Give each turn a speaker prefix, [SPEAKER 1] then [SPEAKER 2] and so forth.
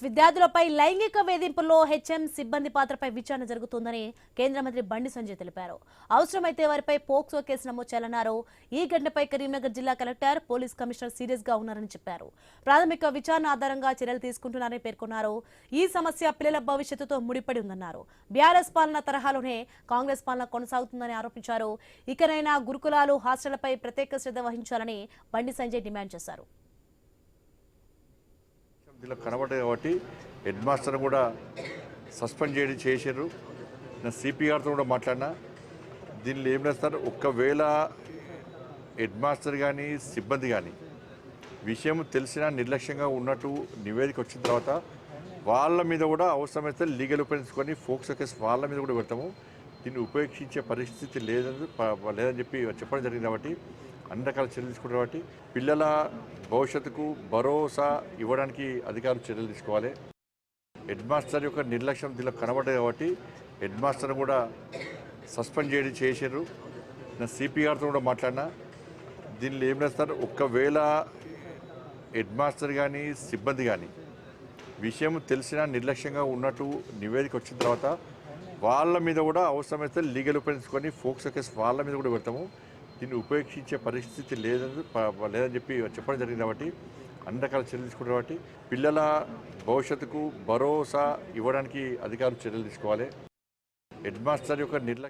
[SPEAKER 1] విద్యార్థులపై లైంగిక వేధింపుల్లో హెచ్ఎం సిబ్బంది పాత్రపై విచారణ జరుగుతుందని కేంద్ర మంత్రి బండి సంజయ్ తెలిపారు. అవసరమైతే వారిపై పోక్సో కేసు నమోదు చేయాలన్నారు. ఈ ఘటనపై కరీంనగర్ జిల్లా కలెక్టర్, పోలీస్ కమిషనర్ సీరియస్ గా ఉన్నారని చెప్పారు. ప్రాథమిక విచారణ ఆధారంగా చర్యలు తీసుకుంటున్నారని పేర్కొన్నారు. ఈ సమస్య పిల్లల భవిష్యత్తుతో ముడిపడి ఉందన్నారు. బీఆర్ఎస్ పాలన తరహాలోనే కాంగ్రెస్ పాలన కొనసాగుతుందని ఆరోపించారు. ఇకనైనా గురుకులాలు, హాస్టళ్లపై ప్రత్యేక శ్రద్ధ వహించాలని బండి సంజయ్ డిమాండ్ చేశారు.
[SPEAKER 2] దీనిలో కనబడ్డాయి కాబట్టి హెడ్ మాస్టర్ కూడా సస్పెండ్ చేశారు. నేను సిపి గారితో కూడా మాట్లాడినా. దీనిలో ఏం చేస్తారు, ఒకవేళ హెడ్ మాస్టర్ కానీ సిబ్బంది కానీ విషయం తెలిసినా నిర్లక్ష్యంగా ఉన్నట్టు నివేదిక వచ్చిన తర్వాత వాళ్ళ మీద కూడా అవసరమైతే లీగల్ ఉపయోగించుకొని ఫోక్సో కేసు వాళ్ళ మీద కూడా పెడతాము. దీన్ని ఉపేక్షించే పరిస్థితి లేదని చెప్పి చెప్పడం జరిగింది. కాబట్టి అన్ని రకాల చర్యలు తీసుకుంటారు. కాబట్టి పిల్లల భవిష్యత్తుకు భరోసా ఇవ్వడానికి అధికారులు చర్యలు తీసుకోవాలి. హెడ్ మాస్టర్ యొక్క నిర్లక్ష్యం దీనిలో కనబడ్డాయి కాబట్టి హెడ్ మాస్టర్ కూడా సస్పెండ్ చేశారు. నేను సిపి గారితో కూడా మాట్లాడినా. దీనిలో ఏం చేస్తారు, ఒకవేళ హెడ్ మాస్టర్ కానీ సిబ్బంది కానీ విషయం తెలిసినా నిర్లక్ష్యంగా ఉన్నట్టు నివేదిక వచ్చిన తర్వాత వాళ్ళ మీద కూడా అవసరమైతే లీగల్ ఉపయోగించుకొని ఫోక్సో కేసు వాళ్ళ మీద కూడా పెడతాము. దీన్ని ఉపేక్షించే పరిస్థితి లేదని చెప్పి చెప్పడం జరిగింది. కాబట్టి అన్ని రకాల చర్యలు తీసుకుంటారు. కాబట్టి పిల్లల భవిష్యత్తుకు భరోసా ఇవ్వడానికి అధికారులు చర్యలు తీసుకోవాలి. హెడ్ మాస్టర్ యొక్క నిర్లక్ష్యం